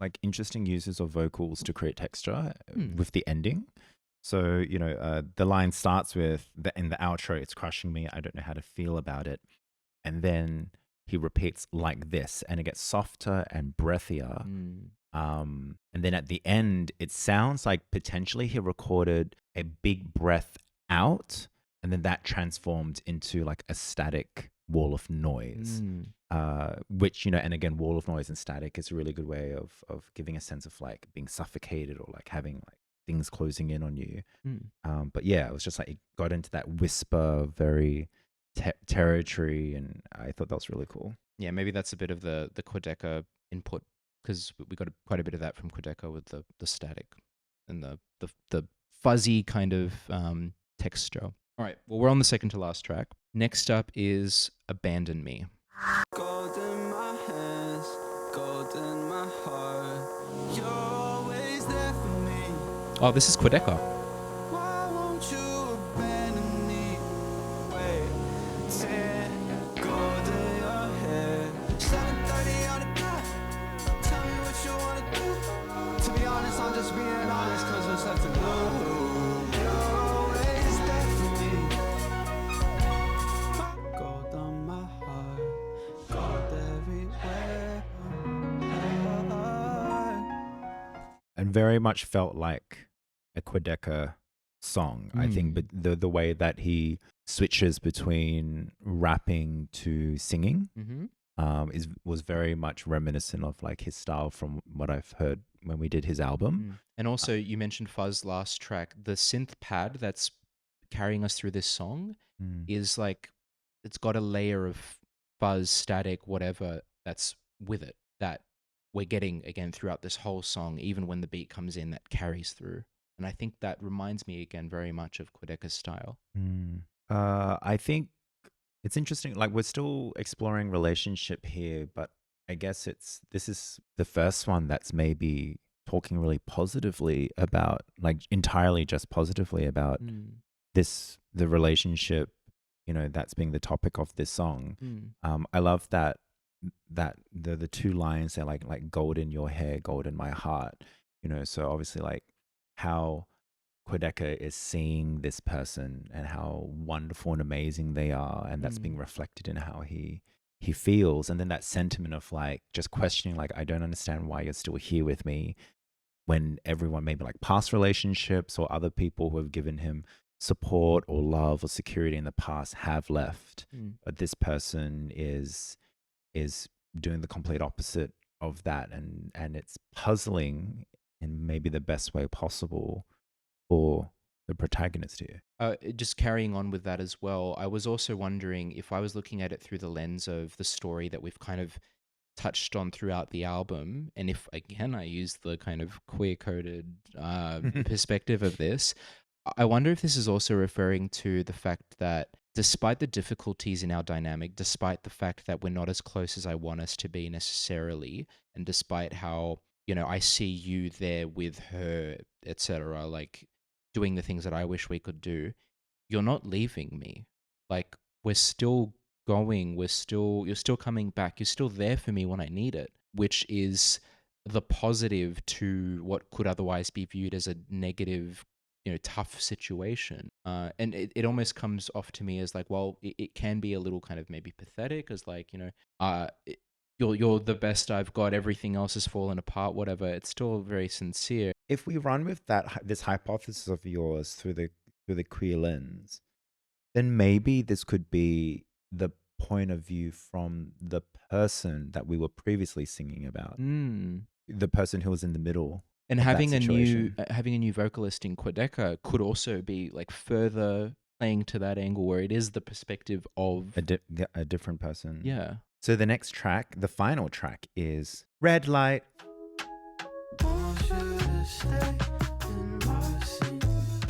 like interesting uses of vocals to create texture with the ending. So, the line starts with in the outro, it's crushing me. I don't know how to feel about it. And then he repeats like this, and it gets softer and breathier. And then at the end, it sounds like potentially he recorded a big breath out, and then that transformed into like a static wall of noise, which, and again, wall of noise and static is a really good way of giving a sense of like being suffocated or like having like things closing in on you. But yeah, it was just like it got into that whisper, very territory, and I thought that was really cool. Yeah, maybe that's a bit of the Quadeca input, because we got quite a bit of that from Quadeca with the static and the fuzzy kind of texture. All right, well, we're on the second to last track. Next up is Abandon Me. Gold in my hands, gold in my heart. You're always there for me. Oh, this is Quadeca. Why won't you abandon me? Wait, 10 gold in your hair. 7:30 on the dot. Tell me what you wanna do. To be honest, I'm just being honest, 'cause there's nothing to lose. You're always there for me. Gold on my heart, gold everywhere. And very much felt like a Quadeca song, I think, but the way that he switches between rapping to singing was very much reminiscent of like his style from what I've heard when we did his album. And also, you mentioned fuzz last track. The synth pad that's carrying us through this song Mm. is like, it's got a layer of fuzz, static, whatever that's with it that we're getting again throughout this whole song, even when the beat comes in, that carries through. And I think that reminds me again very much of Quadeca's style. I think it's interesting. Like, we're still exploring relationship here, but I guess this is the first one that's maybe talking really positively about, like, entirely just positively about the relationship, that's being the topic of this song. I love that the two lines are like gold in your hair, gold in my heart. So obviously, like, how Quadeca is seeing this person and how wonderful and amazing they are, and that's being reflected in how he feels. And then that sentiment of like just questioning, like, I don't understand why you're still here with me, when everyone, maybe like past relationships or other people who have given him support or love or security in the past have left, but this person is doing the complete opposite of that, and it's puzzling in maybe the best way possible for the protagonist here. Just carrying on with that as well, I was also wondering if I was looking at it through the lens of the story that we've kind of touched on throughout the album, and if again I use the kind of queer-coded perspective of this, I wonder if this is also referring to the fact that despite the difficulties in our dynamic, despite the fact that we're not as close as I want us to be necessarily, and despite how, I see you there with her, etc., like doing the things that I wish we could do, you're not leaving me. Like, we're still going, you're still coming back, you're still there for me when I need it, which is the positive to what could otherwise be viewed as a negative, tough situation. And it almost comes off to me as like, well, it can be a little kind of maybe pathetic, as like, you're the best I've got, everything else has fallen apart, whatever. It's still very sincere. If we run with this hypothesis of yours through the queer lens, then maybe this could be the point of view from the person that we were previously singing about, the person who was in the middle. And having a new vocalist in Quadeca could also be like further playing to that angle, where it is the perspective of a different person. Yeah. So the next track, the final track, is Red Light. Want you to stay in my seat.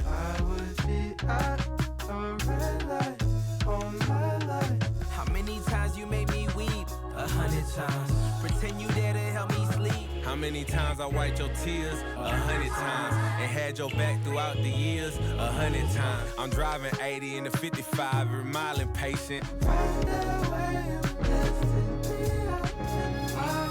I would be at a red light all my life. How many times you made me weep? 100 times. Pretend you there to help me sleep. How many times I wiped your tears? 100 times. And had your back throughout the years? 100 times. I'm driving 80 in the 55, every mile impatient. Right there where you lifted me up in my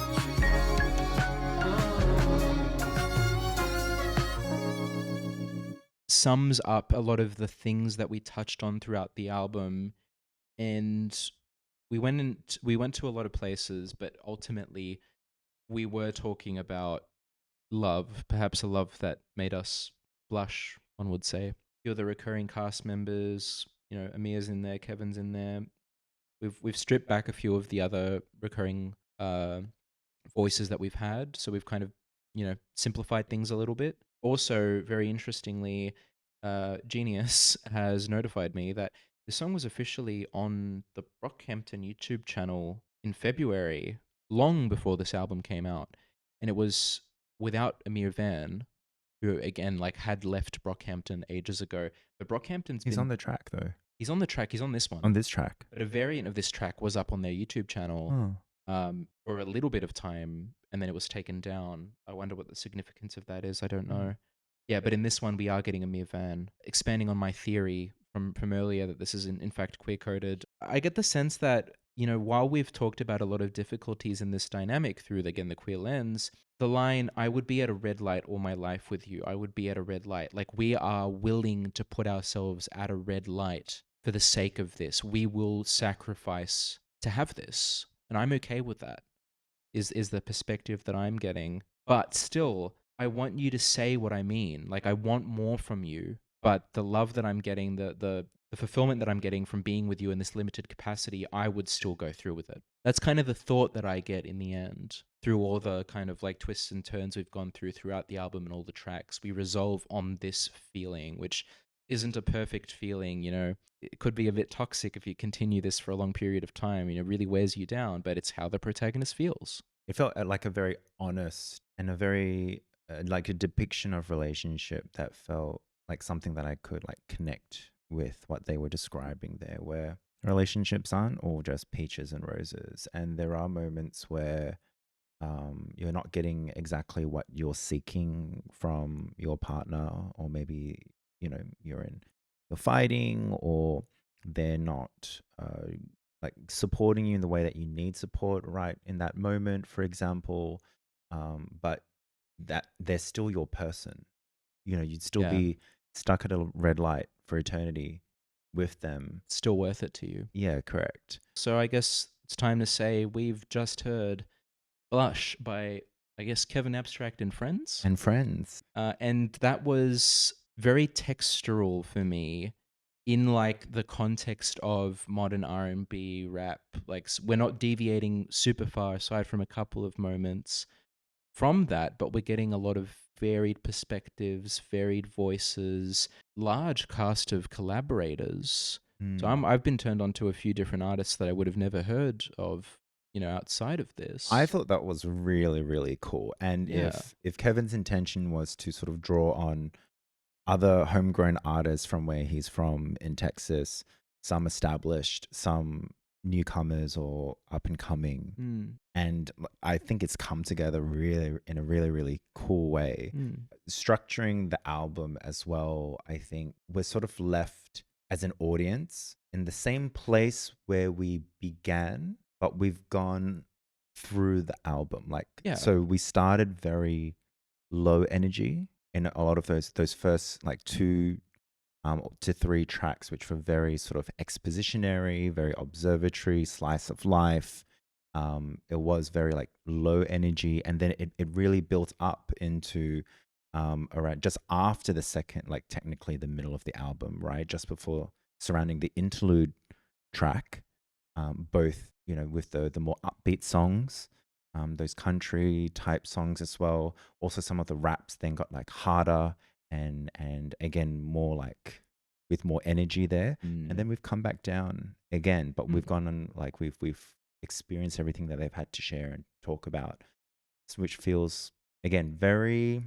sums up a lot of the things that we touched on throughout the album, and we went to a lot of places, but ultimately we were talking about love, perhaps a love that made us blush, one would say. A few of the recurring cast members, Amir's in there, Kevin's in there. We've stripped back a few of the other recurring voices that we've had, so we've kind of simplified things a little bit. Also, very interestingly, Genius has notified me that the song was officially on the Brockhampton YouTube channel in February, long before this album came out, and it was without Amir Van, who again had left Brockhampton ages ago. But He's on the track though. He's on the track. He's on this one. On this track. But a variant of this track was up on their YouTube channel for a little bit of time, and then it was taken down. I wonder what the significance of that is. I don't know. Yeah, but in this one, we are getting Amir Van. Expanding on my theory from earlier that this is in fact queer-coded, I get the sense that, while we've talked about a lot of difficulties in this dynamic through, again, the queer lens, the line, I would be at a red light all my life with you, I would be at a red light. Like, we are willing to put ourselves at a red light for the sake of this. We will sacrifice to have this. And I'm okay with that, is the perspective that I'm getting. But still, I want you to say what I mean. Like, I want more from you, but the love that I'm getting, the fulfillment that I'm getting from being with you in this limited capacity, I would still go through with it. That's kind of the thought that I get in the end through all the kind of twists and turns we've gone throughout the album and all the tracks. We resolve on this feeling, which isn't a perfect feeling, you know. It could be a bit toxic if you continue this for a long period of time, you know, really wears you down, but it's how the protagonist feels. It felt like a very honest and a very like a depiction of relationship that felt like something that I could like connect with what they were describing there, where relationships aren't all just peaches and roses, and there are moments where you're not getting exactly what you're seeking from your partner, or maybe you're fighting, or they're not like supporting you in the way that you need support right in that moment, for example. But that they're still your person. You'd still Yeah. be stuck at a red light for eternity with them. Still worth it to you. Yeah, correct. So I guess it's time to say we've just heard Blush by, I guess, Kevin Abstract and Friends. And Friends. And that was very textural for me in like the context of modern R&B rap. Like we're not deviating super far aside from a couple of moments from that, but we're getting a lot of varied perspectives, varied voices, large cast of collaborators. So I've been turned on to a few different artists that I would have never heard of, outside of this. I thought that was really, really cool. And Yeah. if Kevin's intention was to sort of draw on other homegrown artists from where he's from in Texas, some established, some newcomers or up and coming, and I think it's come together really in a really, really cool way. Structuring the album as well, I think we're sort of left as an audience in the same place where we began, but we've gone through the album. So we started very low energy in a lot of those first like 2 to 3 tracks, which were very sort of expositionary, very observatory, slice of life. It was very like low energy, and then it really built up into around just after the second, like technically the middle of the album, right? Just before surrounding the interlude track, both, with the more upbeat songs, those country type songs as well. Also, some of the raps then got like harder and again more like with more energy there. And then we've come back down again, but we've gone on like we've experienced everything that they've had to share and talk about, which feels again very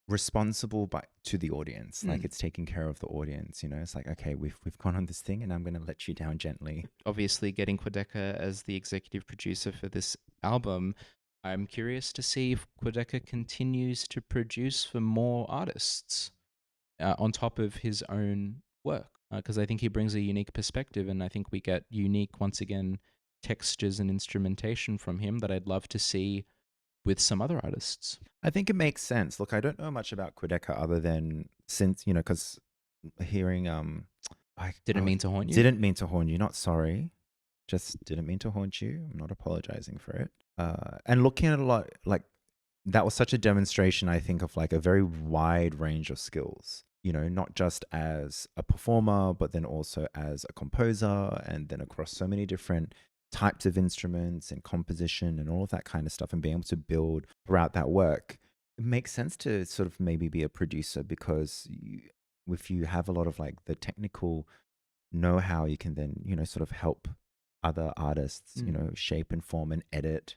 responsible to the audience. Like it's taking care of the audience. It's like, okay, we've gone on this thing and I'm going to let you down gently. Obviously, getting Quadeca as the executive producer for this album, I'm curious to see if Quadeca continues to produce for more artists on top of his own work, because I think he brings a unique perspective, and I think we get unique, once again, textures and instrumentation from him that I'd love to see with some other artists. I think it makes sense. Look, I don't know much about Quadeca other than since, because hearing Didn't mean to haunt you. Didn't mean to haunt you, not sorry. Just didn't mean to haunt you. I'm not apologizing for it. And looking at a lot, like that was such a demonstration, I think, of like a very wide range of skills, not just as a performer, but then also as a composer, and then across so many different types of instruments and composition and all of that kind of stuff, and being able to build throughout that work. It makes sense to sort of maybe be a producer, because if you have a lot of like the technical know-how, you can then, sort of help other artists, shape and form and edit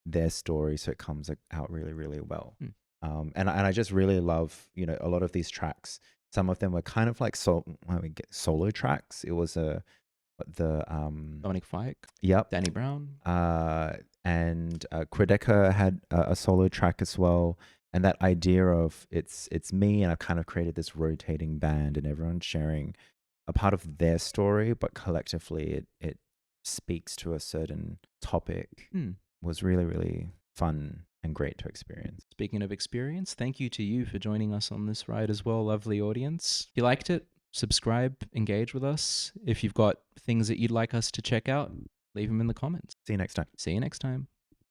their story so it comes out really, really well. And I just really love, a lot of these tracks. Some of them were kind of like solo tracks. It was Dominic Fike. Yep. Danny Brown. And Quadeca had a solo track as well. And that idea of it's me, and I've kind of created this rotating band, and everyone's sharing a part of their story, but collectively it speaks to a certain topic, was really, really fun and great to experience. Speaking of experience, thank you to you for joining us on this ride as well, lovely audience. If you liked it, subscribe, engage with us. If you've got things that you'd like us to check out, leave them in the comments. See you next time. See you next time.